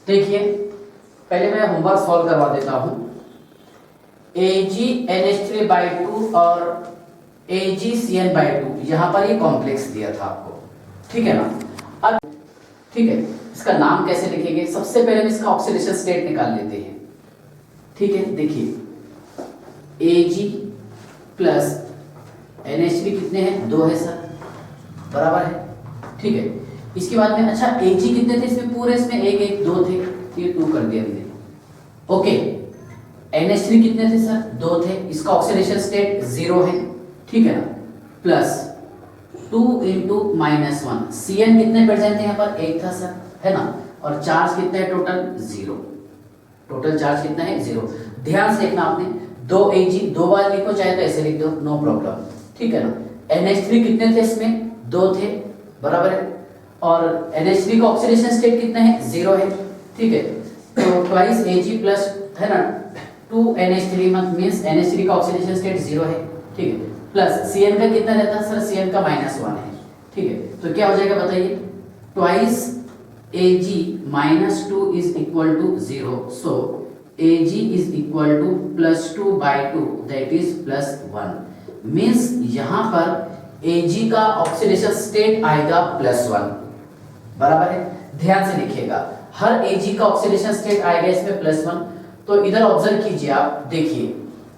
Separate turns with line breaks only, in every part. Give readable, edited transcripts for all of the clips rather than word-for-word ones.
देखिए पहले मैं होमवर्क सॉल्व करवा देता हूं। AgNH3/2 और AgCN/2 यहां पर ये कॉम्प्लेक्स दिया था आपको, ठीक है ना। अब ठीक है, इसका नाम कैसे लिखेंगे? सबसे पहले हम इसका ऑक्सीडेशन स्टेट निकाल लेते हैं, ठीक है। देखिए Ag प्लस NH3 कितने हैं? 2 है सर, बराबर है, ठीक है। इसके बाद में अच्छा Ag कितने थे इसमें? पूरे इसमें 1 1 2 थे, ये 2 कर दिया हमने, ओके। NH3 कितने थे सर? 2 थे, इसका ऑक्सीडेशन स्टेट 0 है, ठीक है ना। प्लस 2 इंटू -1 Cn कितने प्रेजेंट थे यहाँ पर? 1 था सर, है ना। और चार्ज कितना है टोटल? 0। टोटल चार्ज कितना है? 0। ध्यान से देखना आपने, 2 Ag 2 बार लिखो, चाहे तो ऐसे लिख दो, नो प्रॉब्लम, ठीक है ना। NH3 कितने थे इसमें? 2 थे, बराबर है। और NH3 का ऑक्सीडेशन स्टेट कितना है? 0 है, ठीक है। तो ट्वाइस Ag प्लस, है ना, 2 NH3 मींस NH3 का ऑक्सीडेशन स्टेट 0 है, ठीक है। प्लस Cn का कितना रहता है सर? Cn का -1 है, ठीक है। तो क्या हो जाएगा बताइए? Twice Ag -2 is equal to 0, so Ag is equal to +2/2 that is +1 means यहाँ पर Ag का ऑक्सीडेशन स्टेट आएगा +1, बराबर है। ध्यान से लिखिएगा, हर Ag का ऑक्सीडेशन स्टेट आएगा इसमें +1। तो इधर ऑब्जर्व कीजिए आप, देखिए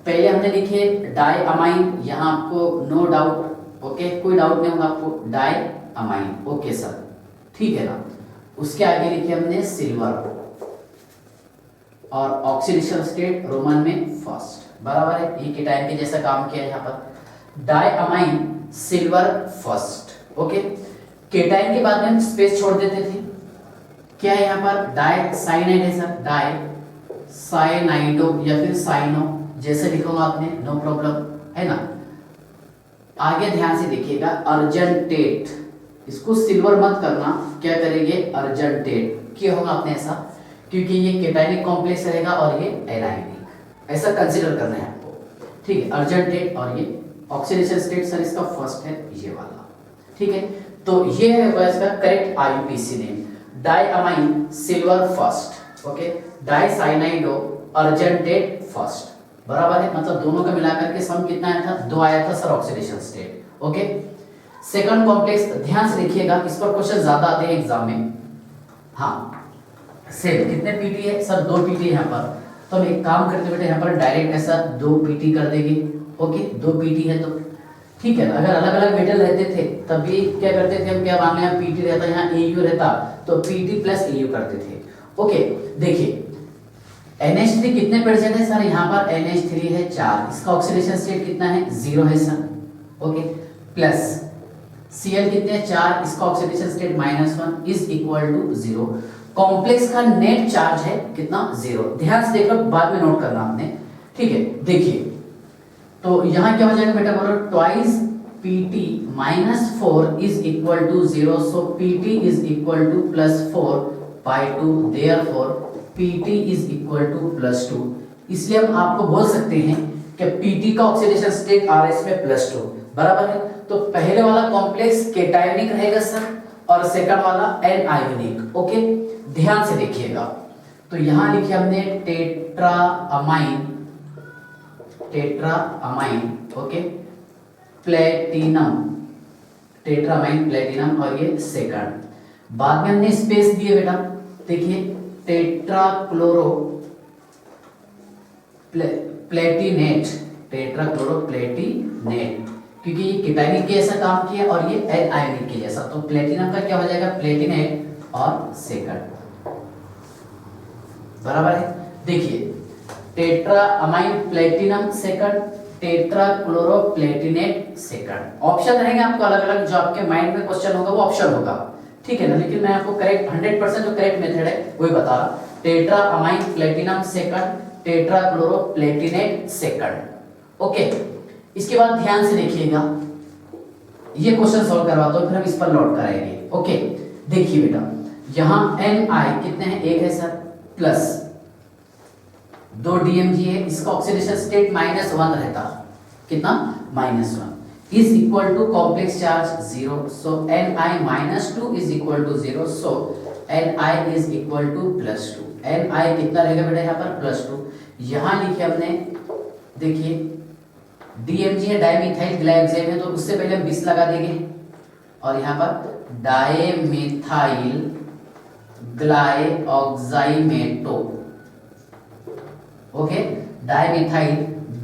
पहले हमने लिखे डाई अमाइन, यहाँ आपको नो डाउट, ओके, कोई डाउट नहीं होगा आपको, डाई अमाइन, ओके सर, ठीक है ना। उसके आगे लिखे हमने सिल्वर और ऑक्सीडेशन स्टेट रोमन में फर्स्ट, बराबर है। ये केटायन के जैसा काम किया है यहाँ पर, diamine silver first, okay. Cation के बाद में हम स्पेस छोड़ देते थे, क्या है यहाँ पर? डाई साइनाइड है सर, डाई साइनाइडो या फिर साइनो, जैसे लिखूंगा आपने, नो प्रॉब्लम, है ना। आगे ध्यान से देखिएगा, अर्जेंटेट, इसको सिल्वर मत करना, क्या करेंगे? अर्जेंटेट, क्या होगा आपने ऐसा, क्योंकि ये केटायनिक कॉम्प्लेक्स रहेगा और ये एनायनिक, ऐसा कंसीडर करना है आपको, ठीक है। अर्जेंटेट और ये ऑक्सीडेशन स्टेट सर इसका फर्स्ट है, ये वाला, ठीक है। तो ये है इसका correct IUPAC name, diammine silver first, okay, dicyanido argentate first, बराबर है। मतलब दोनों का मिलाकर के सम कितना आया था? 2 आया था sir oxidation state, okay. Second complex, ध्यान से देखिएगा, इस पर क्वेश्चन ज्यादा आते हैं एग्जाम में। हाँ, सेल कितने पीटी है सर? 2 पीटी यहाँ पर। तो हम एक काम करते बेटे, यहाँ पर डायरेक्ट ऐसा 2 पीटी कर देंगे, ओके। 2 पीटी है तो ठीक है ना। अगर अलग अलग मेटल रहते थे तब भी क्या करते थे हम, क्या मान लें पीटी रहता, यहाँ AU रहता, तो PT प्लस AU करते थे, ओके। देखिए NH3 कितने प्रेजेंट है सर? यहाँ पर NH3 है 4, इसका ऑक्सीडेशन स्टेट कितना है? 0 है सर, ओके। प्लस Cl कितने हैं? 4, इसका oxidation state -1 is equal to 0। Complex का नेट चार्ज है कितना? 0। ध्यान से देख लो, बाद में नोट करना आपने, ठीक है। देखिए तो यहाँ क्या हो जाएगा बेटा, बोलो twice PT -4 is equal to 0, so PT is equal to +4/2, therefore PT is equal to +2। इसलिए हम आपको बोल सकते हैं कि PT का ऑक्सीडेशन स्टेट RS में +2, बराबर है। तो पहले वाला कॉम्प्लेक्स केटायनिक रहेगा सर और सेकंड वाला एनायोनिक, ओके। ध्यान से देखिएगा, तो यहां लिखे हमने टेट्राअमाइन, ओके, प्लेटिनम, टेट्रामाइन प्लेटिनम, और ये सेकंड। बाद में हमने स्पेस दिए बेटा, देखिए टेट्राक्लोरो प्लेटिनेट, टेट्राक्लोरोप्लेटिनेट, क्योंकि ये केटायनिक के जैसा काम किया और ये एनायोनिक के जैसा, तो प्लेटिनम का क्या हो जाएगा? प्लेटिनेट और सेकंड, बराबर है। देखिए टेट्राअमाइन प्लेटिनम सेकंड, टेट्राक्लोरोप्लेटिनेट सेकंड। ऑप्शन रहेंगे आपको अलग अलग, जो आपके माइंड में क्वेश्चन होगा वो ऑप्शन होगा, ठीक है ना। लेकिन मैं आपको करेक्ट 100% जो करेक्ट मेथड है वही बता रहा, टेट्राअमाइन प्लेटिनम सेकंड, टेट्राक्लोरोप्लेटिनेट सेकंड, ओके। इसके बाद ध्यान से देखिएगा, ये क्वेश्चन सॉल्व करवाता हूं, फिर हम इस पर लौट कर आएंगे, ओके। देखिए बेटा, यहां Na कितने हैं? 1 है सर, प्लस 2 DMG है, इसका ऑक्सीडेशन स्टेट -1 रहता, कितना? -1 is equal to complex charge 0, so Ni -2 is equal to 0, so Ni is equal to +2। Ni कितना रहेगा बेटा यहाँ पर +2। यहाँ लिखे हमने, देखिए DMG है, डाइमिथाइल ग्लाइकोजेन है, तो उससे पहले हम 20 लगा देंगे और यहाँ पर डाइमिथाइल ग्लाइऑक्साइमेटो, ओके, डाइमिथाइल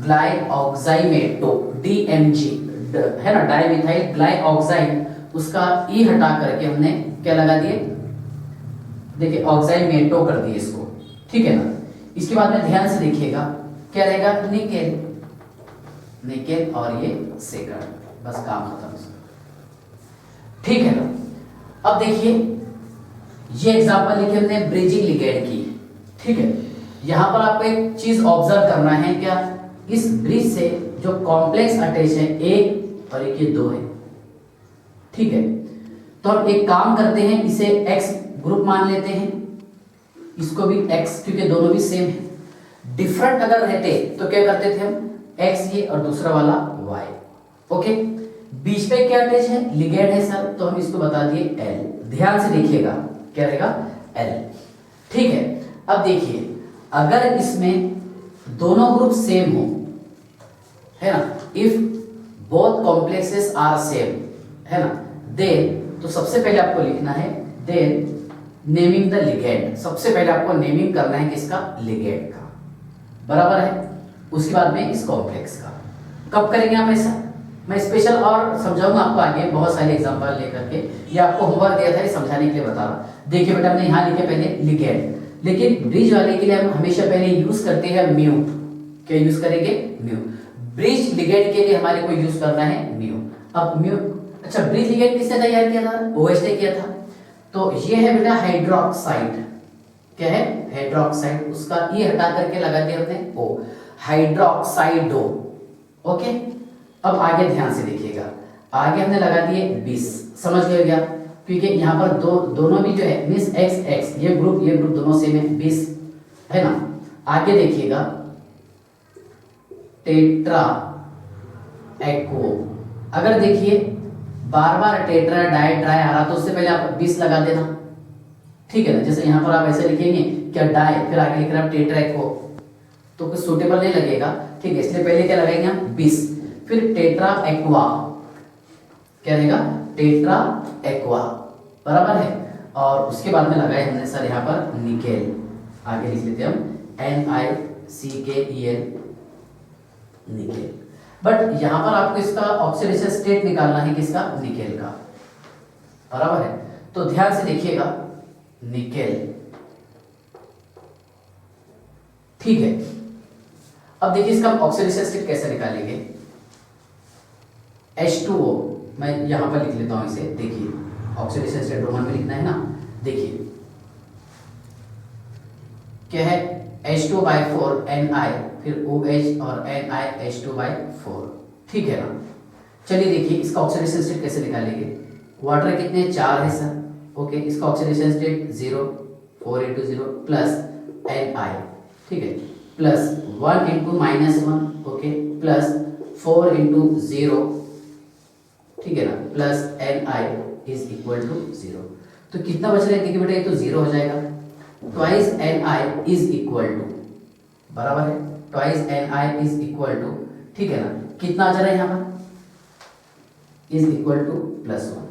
ग्लाइऑक्साइमेटो DMG है ना, डाइमिथाइल ग्लाइऑक्साइड, उसका ई हटा करके हमने क्या लगा दिए, देखिए ऑक्साइमेटो कर दिए इसको, ठीक है ना। इसके बाद में ध्यान से देखिएगा क्या रहेगा, निकेल, निकेल और ये सेकंड, बस काम खत्म, ठीक है ना। अब देखिए ये एग्जांपल लिखे हमने ब्रिजिंग लिगेंड की, ठीक है। यहां पर आपको एक चीज ऑब्जर्व करना है, क्या, इस ब्रिज से जो कॉम्प्लेक्स अटैच है एक और एक, ये दो है, ठीक है। तो हम एक काम करते हैं, इसे एक्स ग्रुप मान लेते हैं, इसको भी एक्स, क्योंकि दोनों भी सेम है। डिफरेंट अगर रहते तो क्या करते थे हम, एक्स ये और दूसरा वाला वाई, ओके। बीच में क्या अटैच है, लिगेंड है सर, तो हम इसको बता दिए एल। ध्यान से देखिएगा क्या रहेगा, एल, ठीक है। अब देखिए अगर इसमें दोनों ग्रुप सेम हो, है ना, if both complexes are same, है ना, देन, तो सबसे पहले आपको लिखना है, देन नेमिंग द लिगेंड, सबसे पहले आपको नेमिंग करना है किसका, लिगेंड का, बराबर है। उसके बाद में इस कॉम्प्लेक्स का। कब करेंगे आप ऐसा, मैं स्पेशल और समझाऊंगा आपको आगे बहुत सारे एग्जांपल लेकर के, ये आपको होमवर्क दिया था, ये समझाने के लिए बता रहा हूं। देखिए बेटा हमने यहाँ लिखे पहले लिगेंड, लेकिन ब्रिज वाले के लिए हम हमेशा पहले यूज करते हैं म्यू, क्या यूज करेंगे, म्यू। ब्रिज लिगेंड के लिए हमारे को यूज करना है म्यू। अब म्यू, अच्छा ब्रिज लिगेंड किसने तैयार किया था, OH ने किया था, तो ये है बेटा हाइड्रोक्साइड, क्या है, हाइड्रोक्साइड, उसका ई हटा करके लगा दिया हमने O, हाइड्रोक्साइडो, ओके। अब आगे ध्यान से देखिएगा, आगे हमने लगा दिए 20, समझ गए क्या, क्योंकि यहाँ पर दोनों भी जो है मींस एक्स एक्स, ये ग्रुप दोनों सेम है, 20 है ना। आगे देखिएगा टेट्रा एक्वो, अगर देखिए बार बार टेट्रा डाई ट्राई आ रहा तो उससे पहले आप 20 लगा देना, ठीक है ना। जैसे यहाँ पर आप ऐसे लिखेंगे क्या, डाई, फिर आगे लिख रहे हैं टेट्रा एक्वो, तो कुछ सूटेबल नहीं लगेगा, ठीक है, इसलिए पहले क्या लगाएंगे हम 20, फिर टेट्रा एक्वा, क्या रहेगा, टेट्रा एक्वा, बराबर है। और उसके बाद में लगाए हमने सर यहाँ पर निकेल, आगे लिख लेते हम NiCkel, निकेल। बट यहाँ पर आपको इसका ऑक्सीडेशन स्टेट निकालना है किसका, निकेल का, बराबर है। तो ध्यान से देखिएगा निकेल, ठीक है। अब देखिए इसका ऑक्सीडेशन स्टेट कैसे निकालेंगे, H2O, मैं यहां पर लिख लेता हूं इसे, देखिए ऑक्सीडेशन स्टेट रोमन में लिखना है ना, देखिए क्या है, H2/4 Ni, फिर OH और NiH2/4, ठीक है ना। चलिए देखिए इसका ऑक्सीडेशन स्टेट कैसे निकालेंगे, वाटर कितने 4 है सर, ओके, इसका ऑक्सीडेशन स्टेट 0, 4 × 0 प्लस Ni, ठीक है, प्लस 1 × -1, ओके, प्लस 4 × 0, ठीक है ना, plus Ni is equal to 0। तो कितना बच रहा है, देखिए बेटा ये तो 0 हो जाएगा, twice Ni is equal to, बराबर है, twice Ni is equal to, ठीक है ना, कितना आ जा रहा है यहाँ पर, इज इक्वल टू +1,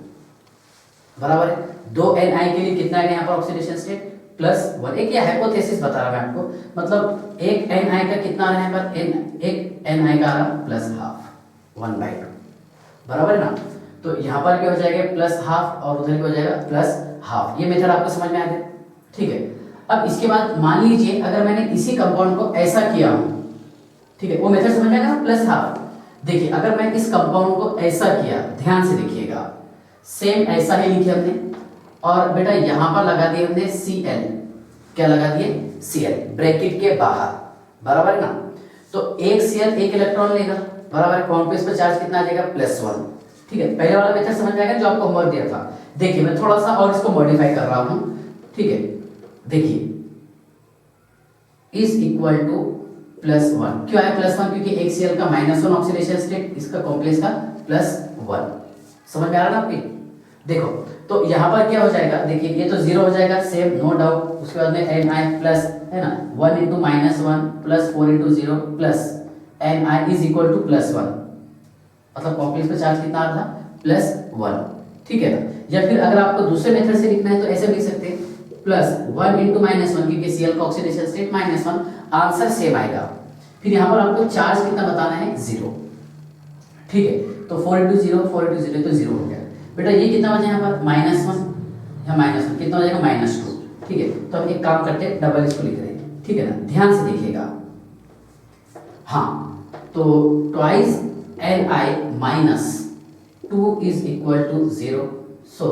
बराबर है। 2 Ni के लिए कितना है यहाँ पर ऑक्सीडेशन स्टेट, +1। एक ये हाइपोथेसिस बता रहा मैं आपको, मतलब एक Ni का कितना आ रहा है यहाँ पर, एक Ni का आ रहा +½ 1/2, बराबर है ना। तो यहाँ पर क्या हो जाएगा +½ और उधर क्या हो जाएगा +½ ये मेथड आपको समझ में आ गया, ठीक है। अब इसके बाद मान लीजिए अगर मैंने इसी कंपाउंड को ऐसा किया हूं, ठीक है, वो मेथड समझ में आएगा ना, +½ देखिए अगर मैं इस कंपाउंड को ऐसा किया, ध्यान से देखिएगा, सेम ऐसा ही लिखे हमने, और बेटा यहां पर लगा दिए हमने Cl, क्या लगा दिए Cl ब्रैकेट के बाहर, बराबर है ना। तो एक Cl एक इलेक्ट्रॉन लेगा, बराबर है, कॉम्प्लेक्स पर चार्ज कितना आ जाएगा +1, ठीक है। पहले वाला मेथड समझ में आएगा जो आपको होमवर्क दिया था। देखिए मैं थोड़ा सा और इसको मॉडिफाई कर रहा हूं, ठीक है, देखिए इज इक्वल टू +1, क्यों है +1, क्योंकि एक Cl का -1 ऑक्सीडेशन स्टेट, इसका कॉम्प्लेक्स का +1, समझ में आ रहा है ना आपकी। देखो तो यहाँ पर क्या हो जाएगा, देखिए ये तो 0 हो जाएगा सेम नो डाउट। उसके बाद में ni प्लस है ना 1 into -1 plus 4 into 0 plus ni is equal to +1, मतलब कॉम्प्लेक्स का चार्ज कितना आ रहा था +1, ठीक है ना। या फिर अगर आपको दूसरे मेथड से लिखना है तो ऐसे लिख सकते हैं +1 इंटू -1, क्योंकि Cl का ऑक्सीडेशन स्टेट -1, आंसर सेम आएगा। फिर यहाँ पर आपको चार्ज कितना बताना है 0, ठीक है। तो 4 इंटू 0 तो 0 हो गया बेटा। ये कितना बचा यहाँ पर -1, यहाँ -1 कितना हो जाएगा -2, ठीक है। तो हम एक काम करते हैं डबल इसको लिख रहे हैं, ठीक है ना, ध्यान से देखिएगा। हाँ तो twice ni -2 is equal to 0, so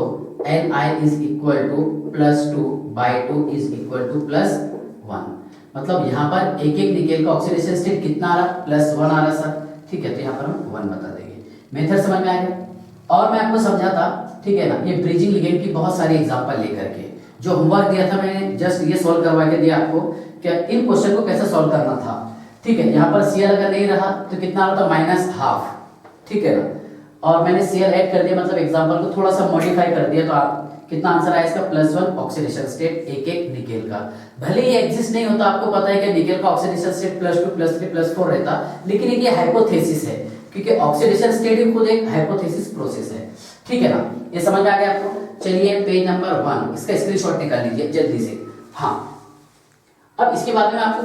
ni is equal to +2/2 is equal to +1। मतलब यहाँ पर एक एक निकेल का ऑक्सीडेशन स्टेट कितना आ रहा, +1 आ रहा सर, ठीक है। तो यहाँ पर हम 1 बता देंगे। मेथड समझ में आ गया। और मैं आपको समझाता, ठीक है ना, ये ब्रिजिंग लिगेंड की बहुत सारी एग्जांपल लेकर के। जो होमवर्क दिया था मैंने जस्ट ये सॉल्व करवा के दिया आपको, क्या इन क्वेश्चन को कैसे सॉल्व करना था, ठीक है। यहाँ पर Cl अगर नहीं रहा तो कितना होता -½ ठीक है ना, और मैंने Cl ऐड कर दिया, मतलब एग्जांपल को थोड़ा सा मॉडिफाई कर दिया, तो आप कितना आंसर आया इसका +1 ऑक्सीडेशन स्टेट एक एक निकेल का। भले ही एग्जिस्ट नहीं होता, आपको पता है कि निकेल का ऑक्सीडेशन स्टेट +2 +3 +4 रहता, लेकिन ये हाइपोथेसिस है, क्योंकि ऑक्सीडेशन स्टेट ही खुद एक हाइपोथेसिस प्रोसेस है, ठीक है ना। ये समझ में आ गया आपको। चलिए पेज नंबर 1 इसका स्क्रीनशॉट निकाल लीजिए जल्दी से। हाँ अब इसके बाद में आपको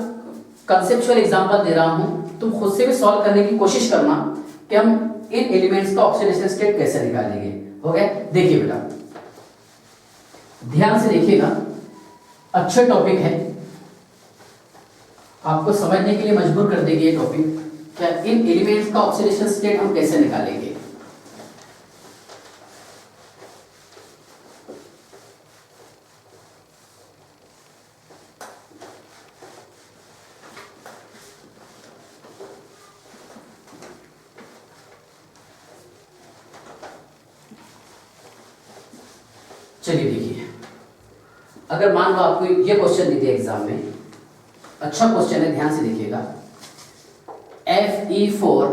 कंसेप्चुअल एग्जांपल दे रहा हूं, तुम खुद से भी सॉल्व करने की कोशिश करना कि हम इन एलिमेंट्स का ऑक्सीडेशन स्टेट कैसे निकालेंगे। हो गया, देखिए बेटा ध्यान से देखिएगा, अच्छा टॉपिक है, आपको समझने के लिए मजबूर कर देगी ये टॉपिक। क्या इन एलिमेंट्स का ऑक्सीडेशन स्टेट हम कैसे निकालेंगे। चलिए देखिए, अगर मान लो आपको ये क्वेश्चन दे दिया एग्जाम में, अच्छा क्वेश्चन है, ध्यान से देखिएगा। Fe4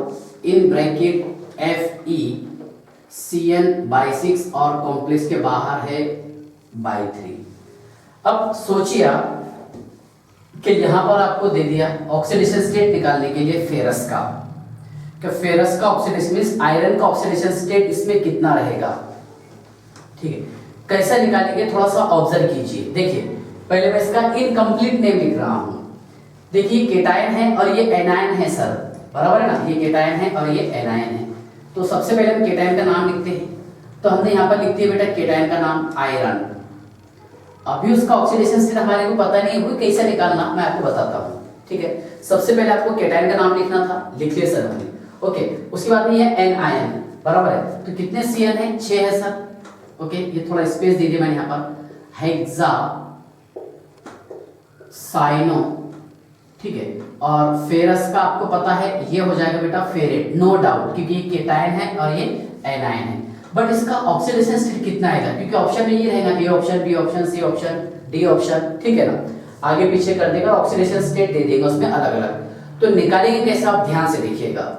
इन ब्रैकेट FeCN/6 और कॉम्प्लेक्स के बाहर है /3। अब सोचिए कि यहां पर आपको दे दिया ऑक्सीडेशन स्टेट निकालने के लिए फेरस का, कि फेरस का ऑक्सीडेशन मींस आयरन का ऑक्सीडेशन स्टेट इसमें कितना रहेगा, ठीक है। कैसा निकालेंगे थोड़ा सा ऑब्जर्व कीजिए। देखिए पहले मैं इसका इनकम्प्लीट नेम लिख रहा हूं। देखिए केटायन है और ये एनायन है सर, बराबर है ना, ये केटायन है और ये एनायन है। तो सबसे पहले हम केटायन का नाम लिखते हैं, तो हमने यहाँ पर लिख दिया बेटा केटायन का नाम आयरन। अभी उसका ऑक्सीडेशन स्टेट हमारे को पता नहीं है, कैसे निकालना मैं आपको बताता हूँ, ठीक है। सबसे पहले आपको केटायन का नाम लिखना था, लिख लिया सर हमने, ओके। उसके बाद में ये एनायन, बराबर है, तो कितने Cn है 6 है सर, ओके। ये थोड़ा स्पेस दे दिया मैंने यहाँ पर, हेक्सा साइनो, ठीक है। और फेरस का आपको पता है ये हो जाएगा बेटा फेरेट, नो डाउट, क्योंकि ये केटायन है और ये एनायन है। बट इसका ऑक्सीडेशन स्टेट कितना आएगा, क्योंकि ऑप्शन में ये रहेगा A option, B option, C option, D option, ठीक है ना। आगे पीछे कर देगा, ऑक्सीडेशन स्टेट दे देगा उसमें अलग अलग। तो निकालेंगे कैसे, आप ध्यान से देखिएगा।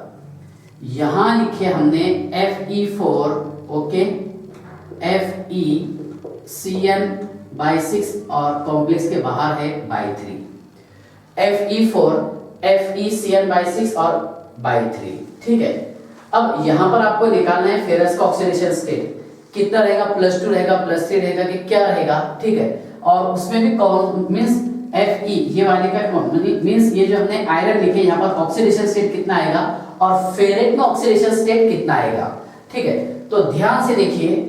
यहां लिखे हमने Fe4, ओके, FeCN/6 और कॉम्प्लेक्स के बाहर है /3। Fe4 FeCN/6 और /3, ठीक है। अब यहां पर आपको निकालना है फेरस का ऑक्सीडेशन स्टेट कितना रहेगा, +2 रहेगा, +3 रहेगा कि क्या रहेगा, ठीक है। और उसमें भी कौन मींस Fe ये वाले का कौन मींस ये जो हमने आयरन लिखे यहाँ पर ऑक्सीडेशन स्टेट कितना आएगा और फेरेट में ऑक्सीडेशन स्टेट कितना आएगा, ठीक है। तो ध्यान से देखिए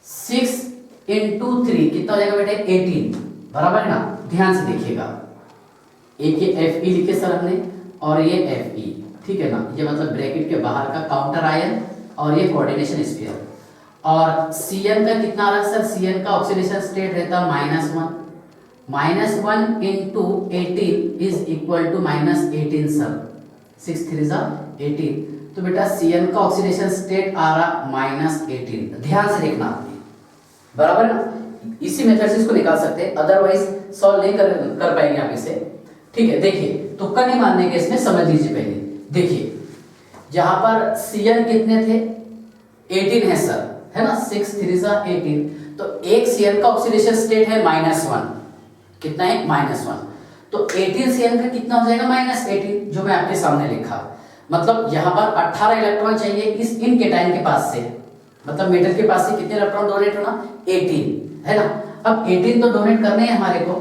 6 × 3 कितना हो जाएगा बेटे 18, बराबर है ना। ध्यान से देखिएगा, एक ये Fe लिखे सर हमने और ये Fe, ठीक है ना, ये मतलब ब्रैकेट के बाहर का काउंटर आयन और ये कोऑर्डिनेशन स्फीयर। और Cn का कितना आ रहा है सर, Cn का ऑक्सीडेशन स्टेट रहता -1, -1 × 18 इज इक्वल टू -18 सर, 6 3 18। तो बेटा Cn का ऑक्सीडेशन स्टेट आ रहा -18, ध्यान से देखना आपने, बराबर है ना। इसी मेथड से इसको निकाल सकते हैं, अदरवाइज सॉल्व नहीं कर पाएंगे आप इसे, ठीक है। देखिए तुक्का नहीं मारने के, इसमें समझ लीजिए पहले। देखिए यहाँ पर Cn कितने थे 18 है सर, है ना, 6 3 सा 18, तो एक CN का ऑक्सीडेशन स्टेट है -1, कितना है -1, तो 18 CN का कितना हो जाएगा -18, जो मैं आपके सामने लिखा। मतलब यहाँ पर 18 इलेक्ट्रॉन चाहिए इस इन केटायन के पास से, मतलब मेटल के पास से कितने इलेक्ट्रॉन डोनेट होना, 18, है ना। अब 18 तो डोनेट करने हैं हमारे को,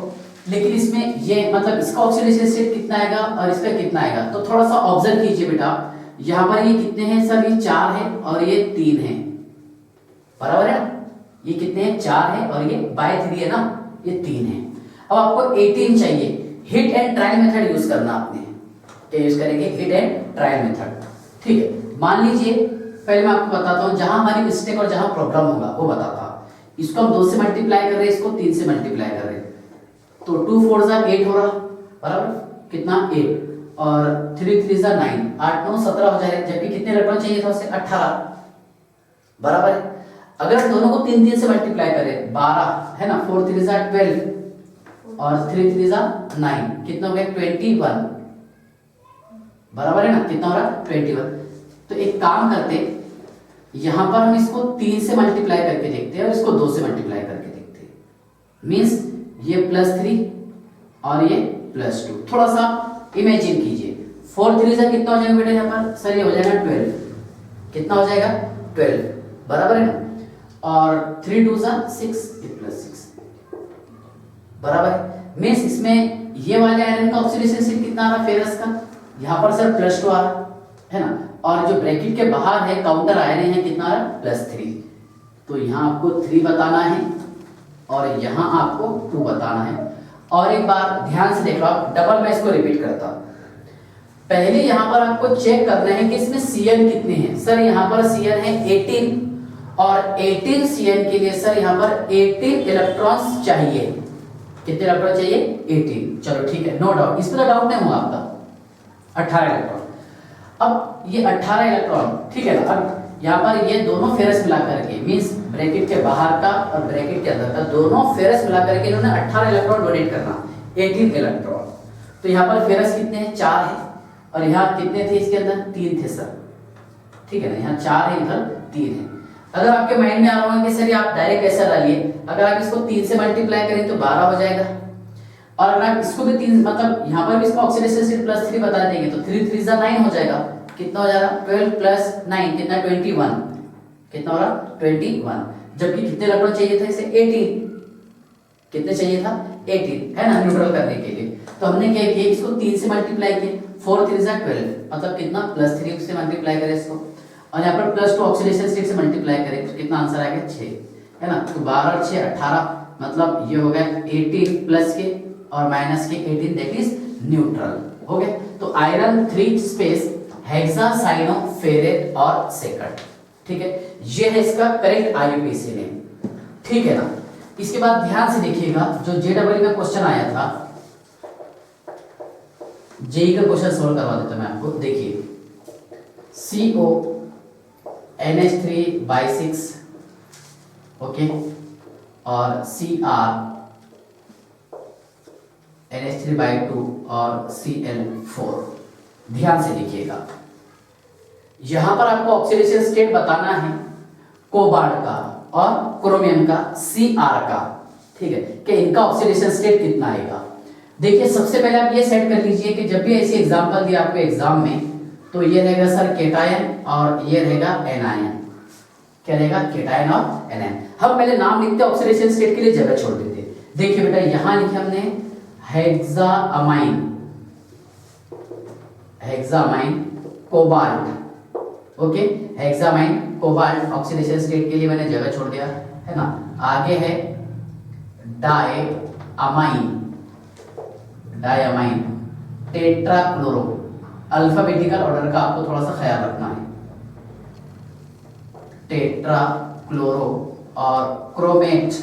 लेकिन इसमें ये मतलब इसका ऑक्सीडेशन स्टेट कितना आएगा और इसका कितना आएगा, तो थोड़ा सा ऑब्जर्व कीजिए बेटा। यहाँ पर ये कितने हैं सर, ये 4 है और ये 3 है, बराबर है ना, ये कितने हैं 4 है और ये बाय 3 है ना, ये 3 है। अब आपको 18 चाहिए, hit and trial method use करना आपने, क्या यूज करेंगे, हिट एंड ट्रायल मेथड, ठीक है। मान लीजिए पहले मैं आपको बताता हूँ, जहां हमारी मिस्टेक और जहां प्रॉब्लम होगा वो बताता। इसको हम 2 से मल्टीप्लाई कर रहे हैं, इसको 3 से मल्टीप्लाई कर रहे हैं, तो 2 4 सा 8 हो रहा, बराबर, कितना 8, और 3 3 सा 9, 8 9 17 हो जाएगा, जबकि कितने इलेक्ट्रॉन चाहिए था उसे 18, बराबर है। अगर हम दोनों को 3 3 से मल्टीप्लाई करें 12, है ना, 4 3 सा 12 और 3 3 सा 9, कितना हो गया 21, बराबर है ना, कितना हो रहा 21। तो एक काम करते, यहां पर हम इसको 3 से मल्टीप्लाई करके देखते हैं और इसको 2 से मल्टीप्लाई करके देखते हैं, मींस ये +3 और ये +2। थोड़ा सा इमेजिन कीजिए, 4 3 से कितना हो जाएगा बेटा, यहाँ पर सर ये हो जाएगा 12, कितना हो जाएगा 12, बराबर है ना, और 3 2 सा 6, ये +6, बराबर है। मींस इसमें ये वाले आयरन का ऑक्सीडेशन स्टेट कितना आ रहा, फेरस का, यहाँ पर सर +2 आ रहा है ना, और जो ब्रैकेट के बाहर है काउंटर आयरन है कितना आ रहा, +3, तो यहाँ आपको 3 बताना है और यहाँ आपको 2 बताना है। और एक बार ध्यान से देख लो आप, डबल मैं इसको रिपीट करता हूँ। पहले यहाँ पर आपको चेक करना है कि इसमें CN कितने हैं। सर यहाँ पर CN है 18, और 18 CN के लिए सर यहाँ पर 18 इलेक्ट्रॉन्स चाहिए, कितने इलेक्ट्रॉन चाहिए 18, चलो ठीक है, नो डाउट, इस पर तो डाउट नहीं हुआ आपका, 18 इलेक्ट्रॉन। अब ये 18 इलेक्ट्रॉन, ठीक है ना, अब यहाँ पर ये दोनों फेरस मिला करके, मींस ब्रैकेट के बाहर का और ब्रैकेट के अंदर का दोनों फेरस मिला करके इन्होंने 18 इलेक्ट्रॉन डोनेट करना, 18 इलेक्ट्रॉन। तो यहाँ पर फेरस कितने हैं, 4 है, और यहाँ कितने थे इसके अंदर, 3 थे सर, ठीक है ना, यहाँ 4 है, इधर 3 है। अगर आपके माइंड में आ रहा होगा कि सर आप डायरेक्ट ऐसा डालिए, अगर आप इसको 3 से मल्टीप्लाई करें तो 12 हो जाएगा, और अगर आप इसको भी 3 मतलब यहाँ पर भी इसका ऑक्सीडेशन स्टेट +3 बता देंगे तो 3 3 सा 9 हो जाएगा, कितना हो जाएगा 12 + 9 कितना 21, कितना हो रहा 21, जबकि कितने इलेक्ट्रॉन चाहिए था इसे 18, कितने चाहिए था 18, है ना, न्यूट्रल करने के लिए। तो हमने क्या किया, इसको 3 से मल्टीप्लाई किया, 4 3 सा 12, मतलब कितना +3 से मल्टीप्लाई करें इसको, और यहाँ पर +2 ऑक्सीडेशन स्टेट से मल्टीप्लाई करें तो कितना आंसर आएगा 6, है ना। तो 12 और 6 18, मतलब ये हो गया 18 प्लस के और माइनस के 18, दैट इज न्यूट्रल, हो गया। तो आयरन 3 स्पेस हेक्सासाइनोफेरेट और सेकंड, ठीक है, ये है इसका करेक्ट IUPAC नेम, ठीक है ना। इसके बाद ध्यान से देखिएगा, जो JEE में क्वेश्चन आया था, जेई का क्वेश्चन सॉल्व करवा देता मैं आपको, देखिए CO NH3/6, ओके, और Cr NH3/2 और Cl4। ध्यान से देखिएगा, यहां पर आपको ऑक्सीडेशन स्टेट बताना है कोबाल्ट का और क्रोमियम का Cr का, ठीक है, कि इनका ऑक्सीडेशन स्टेट कितना आएगा। देखिए सबसे पहले आप ये सेट कर लीजिए कि जब भी ऐसी एग्जांपल दिया आपको एग्जाम में, तो ये रहेगा सर केटायन और ये रहेगा एनायन, क्या रहेगा केटायन और एनायन। हम पहले नाम लिखते ऑक्सीडेशन स्टेट के लिए जगह छोड़ देते। देखिए बेटा यहां लिखे हमने hexammine, hexammine cobalt, okay, hexammine cobalt oxidation state के लिए मैंने जगह छोड़ दिया, है ना। आगे है डायअमाइन, डायअमाइन टेट्राक्लोरो, अल्फाबेटिकल ऑर्डर का आपको थोड़ा सा ख्याल रखना है, टेट्राक्लोरो और क्रोमेट।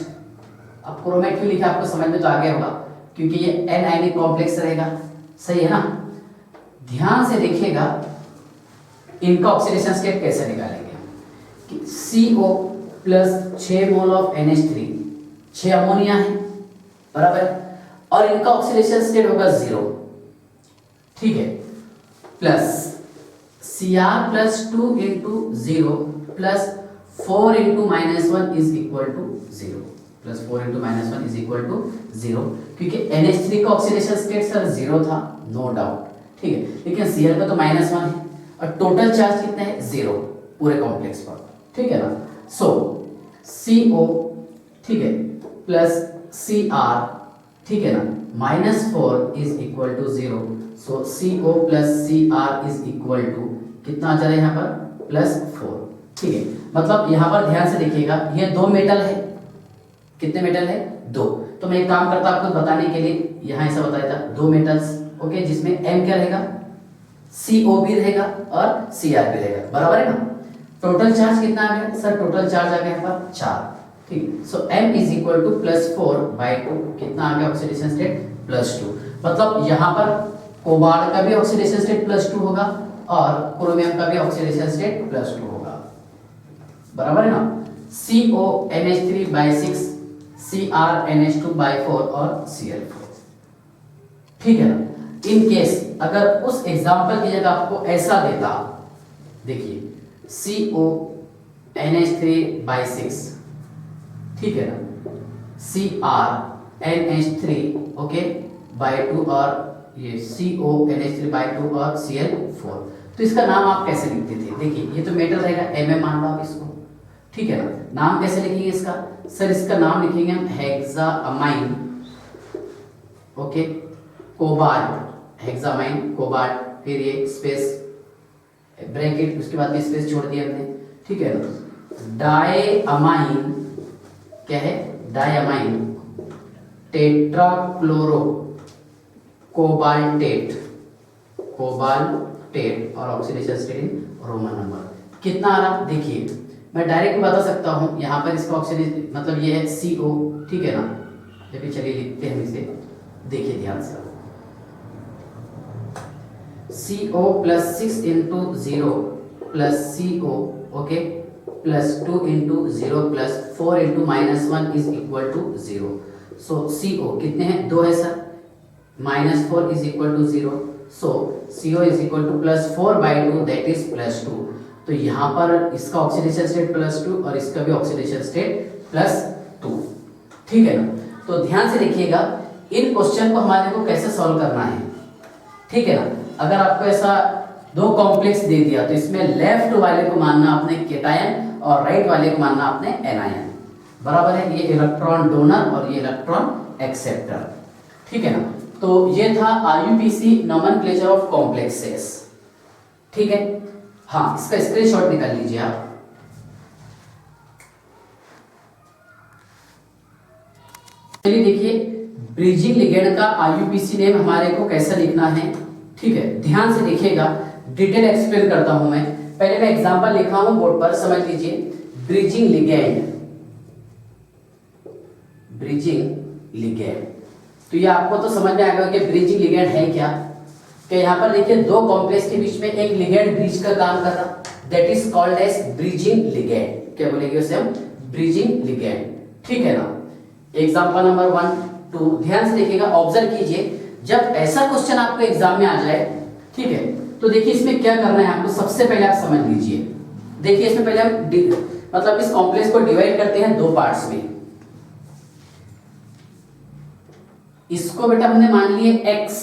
अब क्रोमेट क्यों लिखा आपको समझ में तो आ गया होगा, क्योंकि ये एनायनिक कॉम्प्लेक्स रहेगा, सही है ना। ध्यान से देखिएगा इनका ऑक्सीडेशन स्टेट कैसे निकालेंगे कि CO + 6 mole of NH3, 6 ammonia है, बराबर, और इनका ऑक्सीडेशन स्टेट होगा 0, ठीक है, plus Cr + 2 × 0 + 4 into minus one is equal to 0, plus 4 into minus one is equal to 0, क्योंकि NH3 का ऑक्सीडेशन स्टेट सर 0 था, नो डाउट, ठीक है, लेकिन Cl का तो माइनस वन है और टोटल चार्ज कितना है 0 पूरे कॉम्प्लेक्स पर, ठीक है ना। सो CO, ठीक है, प्लस Cr, ठीक है ना, -4 is equal to 0, so CO plus Cr is equal to कितना आ जा रहा है यहाँ पर +4, ठीक है। मतलब यहाँ पर ध्यान से देखिएगा, ये दो मेटल है, कितने मेटल है 2, तो मैं एक काम करता आपको बताने के लिए, यहाँ ऐसा बताया था 2 मेटल्स, ओके, जिसमें M क्या रहेगा, CO भी रहेगा और Cr भी रहेगा, बराबर है ना। टोटल चार्ज कितना आ गया सर, टोटल चार्ज आ गया यहाँ पर 4, ठीक, सो M इज इक्वल टू +4/2, कितना आ गया ऑक्सीडेशन स्टेट +2, मतलब यहाँ पर कोबाल्ट का भी ऑक्सीडेशन स्टेट +2 होगा और क्रोमियम का भी ऑक्सीडेशन स्टेट +2 होगा, बराबर है ना। CONH3/6, CrNH2/4 और Cl4, ठीक है ना। इन केस अगर उस एग्जांपल की जगह आपको ऐसा देता, देखिए CONH3/6, ठीक है ना, CrNH3, ओके, /2 और ये CONH3/2 और Cl4, तो इसका नाम आप कैसे लिखते थे, देखिए ये तो मेटल रहेगा mm मान लो आप इसको, ठीक है ना। नाम कैसे लिखेंगे इसका, सर इसका नाम लिखेंगे हम हेक्सामाइन, ओके, कोबाल्ट, हेक्सामाइन कोबाल्ट, फिर ये स्पेस ब्रैकेट, उसके बाद में स्पेस छोड़ दिया हमने, ठीक है ना। डायअमाइन, क्या है, डायअमाइन टेट्राक्लोरो कोबाल्टेट, कोबाल्टेट और ऑक्सीडेशन स्टेट रोमन नंबर कितना आ रहा, देखिए मैं डायरेक्ट बता सकता हूं, यहाँ पर इसका ऑक्सीडेशन मतलब ये है CO, ठीक है ना, जब चलिए लिखते हैं इसे, देखिए ध्यान से, CO plus 6 into 0 plus CO, okay, plus 2 into 0 plus 4 into -1 is equal to 0, so CO कितने हैं 2 है sir, -4 is equal to 0, so CO is equal to +4/2 that is +2, तो यहाँ पर इसका ऑक्सीडेशन स्टेट +2 और इसका भी ऑक्सीडेशन स्टेट +2, ठीक है ना। तो ध्यान से देखिएगा, इन क्वेश्चन को हमारे को कैसे सॉल्व करना है, ठीक है ना। अगर आपको ऐसा दो कॉम्प्लेक्स दे दिया तो इसमें लेफ्ट वाले को मानना आपने केटायन और राइट वाले को मानना आपने एनायन, बराबर है, ये इलेक्ट्रॉन डोनर और ये इलेक्ट्रॉन एक्सेप्टर, ठीक है ना। तो ये था IUPAC नोमेनक्लेचर ऑफ कॉम्प्लेक्सेस, ठीक है। हाँ, इसका स्क्रीनशॉट निकाल लीजिए आप। चलिए देखिए, ब्रिजिंग लिगेंड का IUPAC नेम हमारे को कैसा लिखना है, ठीक है, ध्यान से देखिएगा, डिटेल एक्सप्लेन करता हूं मैं। पहले मैं एग्जांपल लिखा हूं बोर्ड पर, समझ लीजिए। ब्रिजिंग लिगेंड, ब्रिजिंग लिगेंड, तो ये आपको तो समझ में आएगा कि ब्रिजिंग लिगेंड है क्या, कि यहाँ पर देखिए दो कॉम्प्लेक्स के बीच में एक लिगेंड ब्रिज का काम कर रहा, that is called as bridging ligand, क्या बोलेंगे उसे हम, ब्रिजिंग लिगेंड, ठीक है ना। एग्जांपल नंबर 1, 2, ध्यान से देखिएगा, ऑब्जर्व कीजिए, जब ऐसा क्वेश्चन आपको एग्जाम में आ जाए, ठीक है, तो देखिए इसमें क्या करना है आपको, सबसे पहले आप समझ लीजिए, देखिए इसमें पहले हम मतलब इस कॉम्प्लेक्स को डिवाइड करते हैं दो पार्ट्स में। इसको बेटा हमने मान लिए x,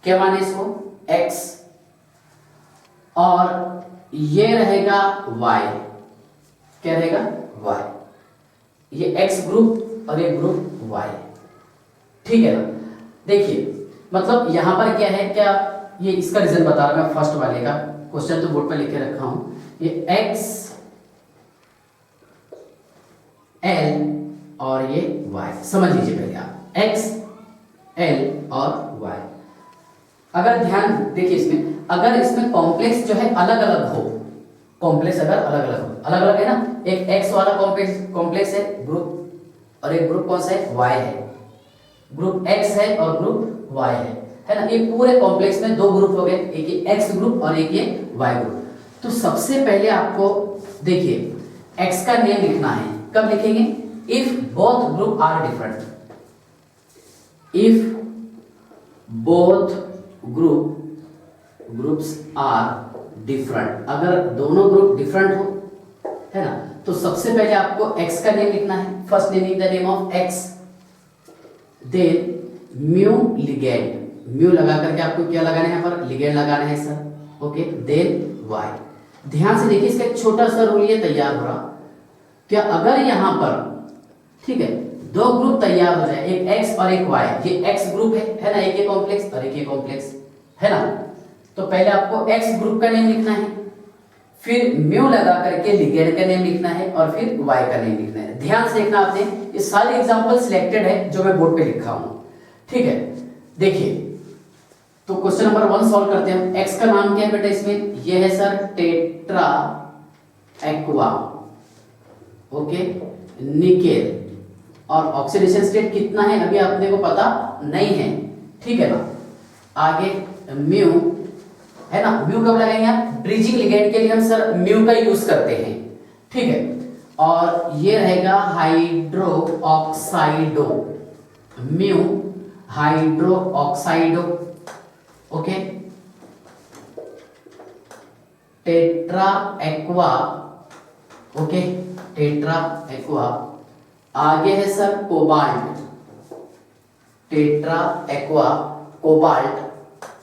क्या माने इसको x, और ये रहेगा y, क्या रहेगा y, ये x ग्रुप और ये ग्रुप y, ठीक है ना। देखिए मतलब यहां पर क्या है, क्या ये इसका रीजन बता रहा मैं, फर्स्ट वाले का क्वेश्चन तो बोर्ड पर लिख के रखा हूं, ये x l और ये y, समझ लीजिए पहले आप, x l और y। अगर ध्यान देखिए इसमें, अगर इसमें कॉम्प्लेक्स जो है अलग अलग हो, कॉम्प्लेक्स अगर अलग अलग हो, अलग अलग है ना, एक x वाला कॉम्प्लेक्स है ग्रुप, और एक ग्रुप कौन सा है, y है, ग्रुप x है और ग्रुप y है ना। ये पूरे कॉम्प्लेक्स में दो ग्रुप हो गए, एक ये x ग्रुप और एक ये y ग्रुप। तो सबसे पहले आपको देखिए x का नेम लिखना है, कब लिखेंगे, if both group are different, if both groups are different, अगर दोनों ग्रुप डिफरेंट हो, है ना। तो सबसे पहले आपको एक्स का नेम लिखना है, first naming the name of x, then mu ligand, mu लगा करके आपको क्या लगाना है यहाँ पर, लिगेंड लगाना है सर, ओके, देन वाई। ध्यान से देखिए, इसका एक छोटा सा रूल ये तैयार हो रहा, क्या अगर यहाँ पर, ठीक है, दो ग्रुप तैयार हो जाए, एक एक्स और एक वाई, ये एक्स ग्रुप है ना, एक ये कॉम्प्लेक्स और एक ये कॉम्प्लेक्स, है ना। तो पहले आपको एक्स ग्रुप का नेम लिखना है, फिर म्यू लगा करके लिगेंड का नेम लिखना है, और फिर वाई का नेम लिखना है। ध्यान से देखना आपने, ये सारे एग्जांपल सिलेक्टेड है जो मैं बोर्ड पे लिखा हूं, ठीक है। देखिए, तो क्वेश्चन नंबर 1 सॉल्व करते हैं। एक्स का नाम क्या है बेटा इसमें, ये है sir tetra aqua, okay, nickel, और ऑक्सीडेशन स्टेट कितना है अभी अपने को पता नहीं है, ठीक है ना। आगे म्यू है ना, म्यू कब लगाएंगे आप, ब्रिजिंग लिगेंड के लिए हम सर म्यू का यूज करते हैं, ठीक है। और ये रहेगा hydroxido, mu hydroxido, okay, tetra aqua, okay, tetra aqua. आगे है sir cobalt, tetra aqua cobalt,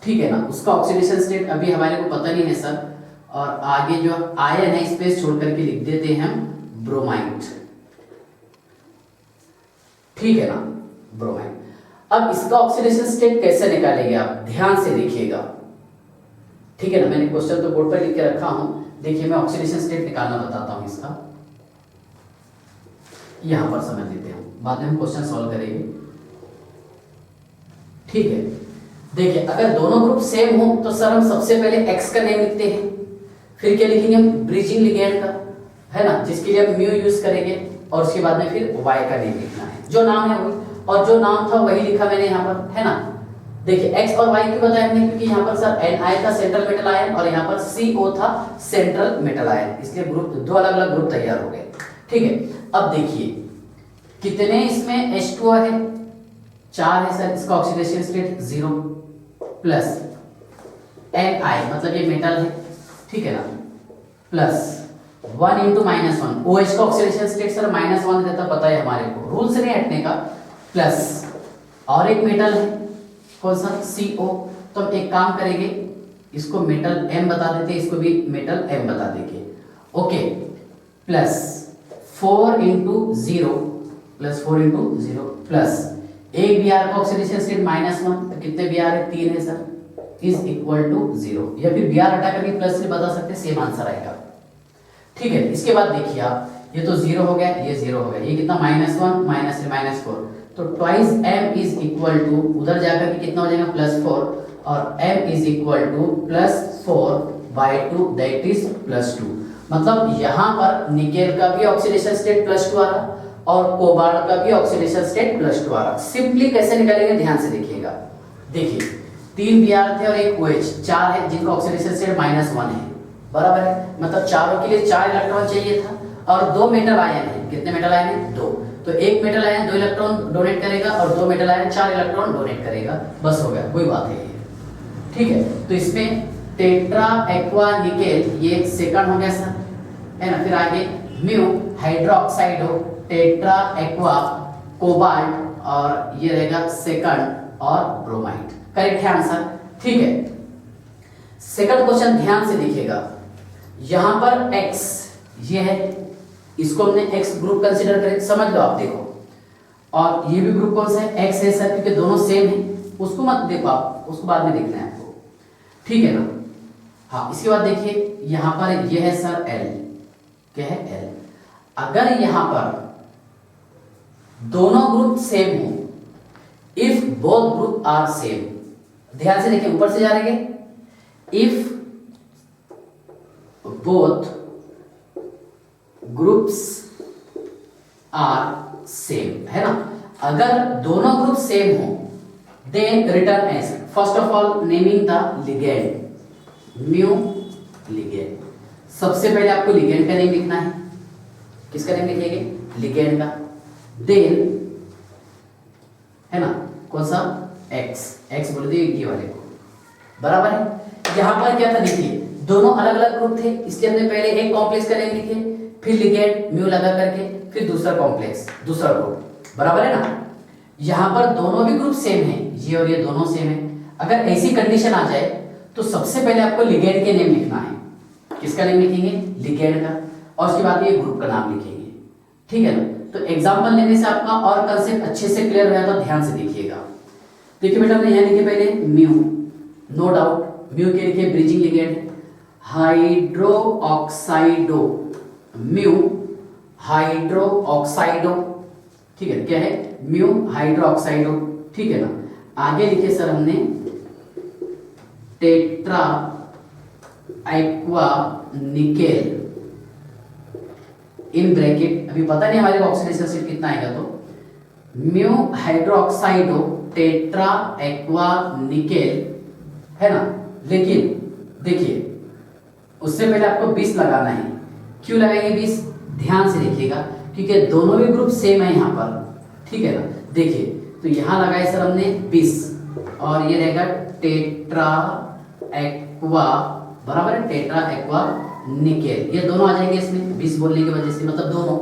ठीक है ना। उसका ऑक्सीडेशन स्टेट अभी हमारे को पता नहीं है सर। और आगे जो आयन है स्पेस छोड़ करके लिख देते हैं हम ब्रोमाइड, ठीक है ना, ब्रोमाइड। अब इसका ऑक्सीडेशन स्टेट कैसे निकालेंगे आप, ध्यान से देखिएगा, ठीक है ना। मैंने क्वेश्चन तो बोर्ड पर लिख के रखा हूं, देखिए मैं ऑक्सीडेशन स्टेट निकालना बताता हूं इसका, यहां पर समझ लेते हैं, बाद में हम क्वेश्चन सॉल्व करेंगे, ठीक है। देखिए, अगर दोनों ग्रुप सेम हो तो सर हम सबसे पहले एक्स का नेम लिखते हैं, फिर क्या लिखेंगे हम, ब्रिजिंग लिगेंड का, है ना, जिसके लिए हम म्यू यूज करेंगे, और उसके बाद में फिर वाई का नेम लिखना है, जो नाम है वही, और जो नाम था वही लिखा मैंने यहाँ पर, है ना। देखिए, एक्स और वाई क्यों बताया हमने, क्योंकि यहाँ पर सर Na था सेंट्रल मेटल आयन, और यहाँ पर CO था सेंट्रल मेटल आयन, इसलिए ग्रुप दो अलग अलग ग्रुप तैयार हो गए, ठीक है। अब देखिए कितने इसमें H2O है, 4 है सर, इसका ऑक्सीडेशन स्टेट 0, प्लस Ni मतलब ये मेटल है, ठीक है ना, प्लस 1 इंटू -1, OH का ऑक्सीडेशन स्टेट सर -1 रहता, पता है हमारे को, रूल से नहीं हटने का, प्लस और एक मेटल है, कौन सा, CO। तो हम एक काम करेंगे, इसको मेटल M बता देते हैं, इसको भी मेटल M बता देंगे, okay, plus 4 into 0, plus 4 into 0, plus एक Br का ऑक्सीडेशन स्टेट -1, तो कितने Br है, 3 है सर, इज इक्वल टू 0, या फिर Br हटा करके प्लस से बता सकते, सेम आंसर आएगा, ठीक है। इसके बाद देखिए आप, ये तो 0 हो गया, ये 0 हो गया, ये कितना -1 -4, तो twice M is equal to, उधर जाकर के कितना हो जाएगा, +4, और M is equal to +4/2, that is +2। मतलब यहाँ पर निकेल का भी ऑक्सीडेशन स्टेट +2 आ रहा, और कोबाल्ट का भी ऑक्सीडेशन स्टेट +2 आ रहा। सिंपली कैसे निकालेंगे, ध्यान से देखिएगा। देखिए 3 Br थे और एक OH, 4 है जिनका ऑक्सीडेशन स्टेट -1 है, बराबर है, मतलब चारों के लिए 4 इलेक्ट्रॉन चाहिए था, और 2 मेटल आयन है, कितने मेटल आयन है, 2, तो एक मेटल आयन 2 इलेक्ट्रॉन डोनेट करेगा, और 2 मेटल आयन 4 इलेक्ट्रॉन डोनेट करेगा, बस हो गया, कोई बात है ये, ठीक है। तो इसमें टेट्रा एक्वा निकेल ये सेकंड हो गया सर, है ना। फिर आगे म्यू हाइड्रोक्साइडो टेट्रा एक्वा कोबाल्ट, और ये रहेगा सेकंड, और ब्रोमाइड, करेक्ट है आंसर, ठीक है। सेकंड क्वेश्चन ध्यान से देखिएगा, यहां पर x ये है, इसको हमने x ग्रुप कंसीडर करें, समझ लो आप, देखो, और ये भी ग्रुप कौन सा है, x है सर, क्योंकि दोनों सेम है, उसको मत देखो आप, उसको बाद में देखना है आपको, ठीक है ना। हाँ, इसके बाद देखिए यहां पर ये है सर L, क्या है, L। अगर यहां पर दोनों ग्रुप सेम हो, if both group are same, ध्यान से देखिए, ऊपर से जा रहे हैं, if both groups are same, है ना। अगर दोनों ग्रुप सेम हो, then return as, first of all naming the ligand, mu ligand. सबसे पहले आपको लिगेंड का नेम लिखना है, किसका नेम लिखेंगे, लिगेंड का, देन है ना, कौन सा, एक्स बोल दिए ये वाले को, बराबर है। यहां पर क्या था, देखिए दोनों अलग अलग ग्रुप थे, इसलिए हमने पहले एक कॉम्प्लेक्स का नेम लिखे, फिर लिगेंड म्यू लगा करके, फिर दूसरा कॉम्प्लेक्स, दूसरा ग्रुप, बराबर है ना। यहाँ पर दोनों भी ग्रुप सेम है, ये और ये दोनों सेम है। अगर ऐसी कंडीशन आ जाए तो सबसे पहले आपको लिगेंड के नेम लिखना है। किसका नेम लिखेंगे? लिगेंड का, और उसके बाद ये ग्रुप का नाम लिखेंगे, ठीक है ना। तो एग्जांपल लेने से आपका और कंसेप्ट अच्छे से क्लियर हो जाता है, ध्यान से देखिएगा। देखिए बेटा, हमने यहाँ लिखे पहले म्यू, नो डाउट म्यू के लिखे bridging ligand, hydroxido, mu hydroxido, ठीक है, क्या है? म्यू हाइड्रो ऑक्साइडो, ठीक है ना। आगे लिखे सर हमने tetra aqua nickel in bracket, अभी पता नहीं हमारे को ऑक्सीडेशन स्टेट कितना आएगा, तो म्यू हाइड्रोक्साइडो टेट्रा एक्वा निकेल, है ना। लेकिन देखिए उससे पहले आपको 20 लगाना है। क्यों लगाएंगे 20? ध्यान से देखिएगा, क्योंकि दोनों भी ग्रुप सेम है यहाँ पर, ठीक है ना। देखिए तो यहाँ लगाए सर हमने 20, और ये रहेगा टेट्रा एक्वा, बराबर है, टेट्रा एक्वा निकेल, ये दोनों आ जाएंगे इसमें 20 बोलने की वजह से, मतलब दोनों,